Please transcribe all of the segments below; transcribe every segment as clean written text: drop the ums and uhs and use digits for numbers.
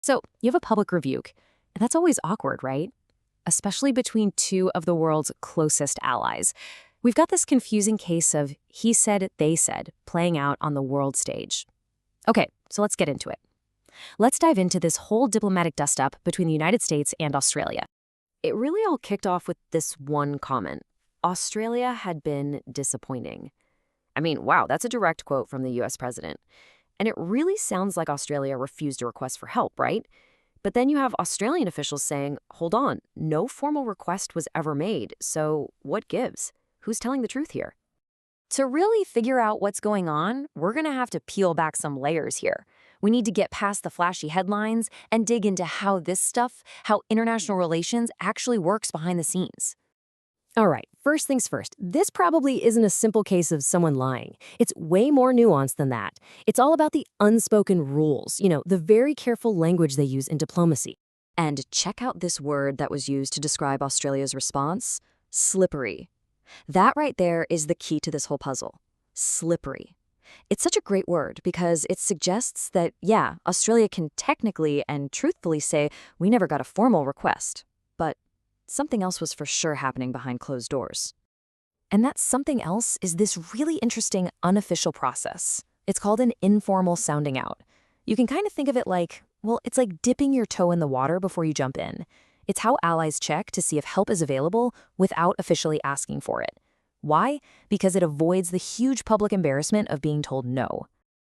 So you have a public rebuke, and that's always awkward, right? Especially between two of the world's closest allies. We've got this confusing case of he said, they said, playing out on the world stage. Okay, so let's get into it. Let's dive into this whole diplomatic dust-up between the United States and Australia. It really all kicked off with this one comment. Australia had been disappointing. I mean, wow, that's a direct quote from the US president. And it really sounds like Australia refused a request for help, right? But then you have Australian officials saying, hold on, no formal request was ever made, so what gives? Who's telling the truth here? To really figure out what's going on, we're going to have to peel back some layers here. We need to get past the flashy headlines and dig into how this stuff, how international relations actually works behind the scenes. All right, first things first, this probably isn't a simple case of someone lying. It's way more nuanced than that. It's all about the unspoken rules, the very careful language they use in diplomacy. And check out this word that was used to describe Australia's response: slippery. That right there is the key to this whole puzzle. Slippery. It's such a great word because it suggests that, yeah, Australia can technically and truthfully say, we never got a formal request. But something else was for sure happening behind closed doors. And that something else is this really interesting unofficial process. It's called an informal sounding out. You can kind of think of it like, well, it's like dipping your toe in the water before you jump in. It's how allies check to see if help is available without officially asking for it. Why? Because it avoids the huge public embarrassment of being told no.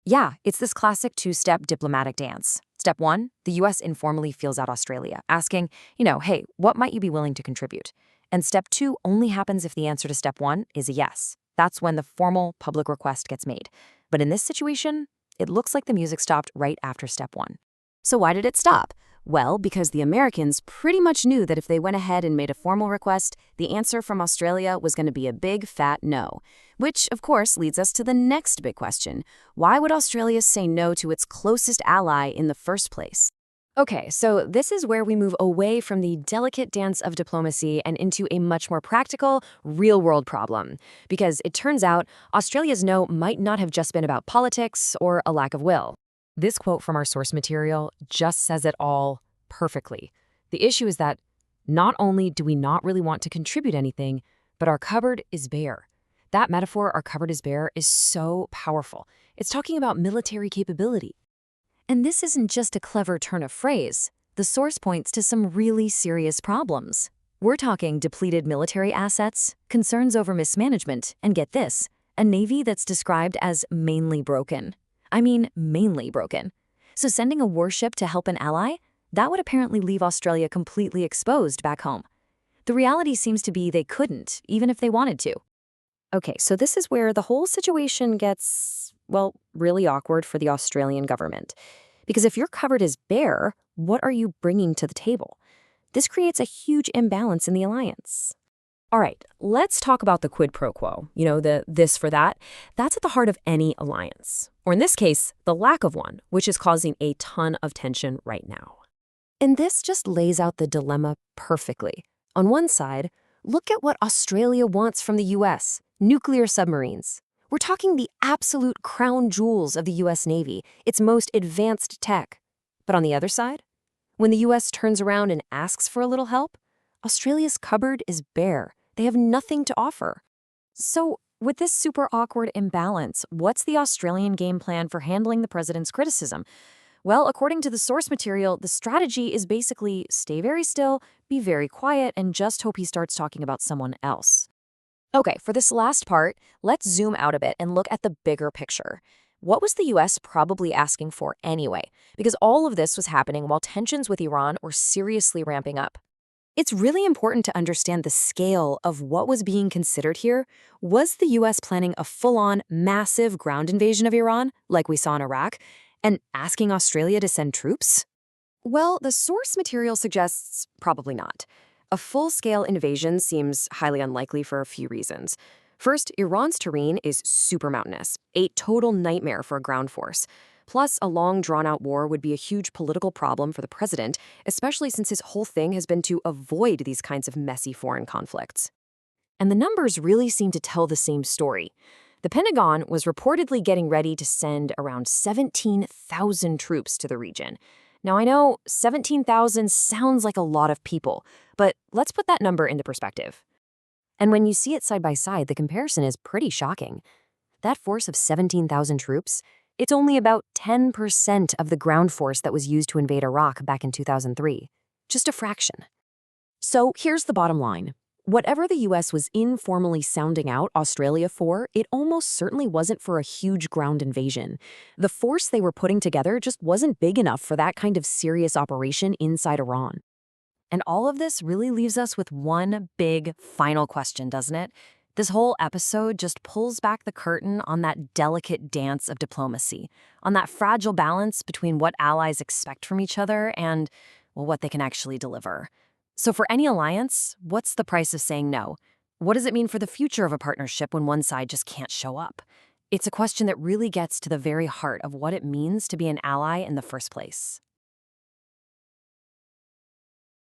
Yeah, it's this classic two-step diplomatic dance. Step 1, the US informally feels out Australia, asking, hey, what might you be willing to contribute? And step 2 only happens if the answer to step 1 is a yes. That's when the formal public request gets made. But in this situation, it looks like the music stopped right after step 1. So why did it stop? Well, because the Americans pretty much knew that if they went ahead and made a formal request, the answer from Australia was going to be a big, fat no. Which, of course, leads us to the next big question. Why would Australia say no to its closest ally in the first place? Okay, so this is where we move away from the delicate dance of diplomacy and into a much more practical, real-world problem. Because it turns out Australia's no might not have just been about politics or a lack of will. This quote from our source material just says it all perfectly. The issue is that not only do we not really want to contribute anything, but our cupboard is bare. That metaphor, our cupboard is bare, is so powerful. It's talking about military capability. And this isn't just a clever turn of phrase. The source points to some really serious problems. We're talking depleted military assets, concerns over mismanagement, and get this, a navy that's described as mainly broken. I mean, mainly broken. So sending a warship to help an ally? That would apparently leave Australia completely exposed back home. The reality seems to be they couldn't, even if they wanted to. Okay, so this is where the whole situation gets, well, really awkward for the Australian government. Because if your cupboard is bare, what are you bringing to the table? This creates a huge imbalance in the alliance. All right, let's talk about the quid pro quo, the this for that. That's at the heart of any alliance. Or in this case, the lack of one, which is causing a ton of tension right now. And this just lays out the dilemma perfectly. On one side, look at what Australia wants from the US, nuclear submarines. We're talking the absolute crown jewels of the US Navy, its most advanced tech. But on the other side, when the US turns around and asks for a little help, Australia's cupboard is bare. They have nothing to offer. So, with this super awkward imbalance, what's the Australian game plan for handling the president's criticism? Well, according to the source material, the strategy is basically stay very still, be very quiet, and just hope he starts talking about someone else. Okay, for this last part, let's zoom out a bit and look at the bigger picture. What was the US probably asking for anyway? Because all of this was happening while tensions with Iran were seriously ramping up. It's really important to understand the scale of what was being considered here. Was the US planning a full-on, massive ground invasion of Iran, like we saw in Iraq, and asking Australia to send troops? Well, the source material suggests probably not. A full-scale invasion seems highly unlikely for a few reasons. First, Iran's terrain is super mountainous, a total nightmare for a ground force. Plus, a long, drawn-out war would be a huge political problem for the president, especially since his whole thing has been to avoid these kinds of messy foreign conflicts. And the numbers really seem to tell the same story. The Pentagon was reportedly getting ready to send around 17,000 troops to the region. Now, I know 17,000 sounds like a lot of people, but let's put that number into perspective. And when you see it side by side, the comparison is pretty shocking. That force of 17,000 troops, it's only about 10% of the ground force that was used to invade Iraq back in 2003. Just a fraction. So here's the bottom line. Whatever the US was informally sounding out Australia for, it almost certainly wasn't for a huge ground invasion. The force they were putting together just wasn't big enough for that kind of serious operation inside Iran. And all of this really leaves us with one big final question, doesn't it? This whole episode just pulls back the curtain on that delicate dance of diplomacy, on that fragile balance between what allies expect from each other and, well, what they can actually deliver. So for any alliance, what's the price of saying no? What does it mean for the future of a partnership when one side just can't show up? It's a question that really gets to the very heart of what it means to be an ally in the first place.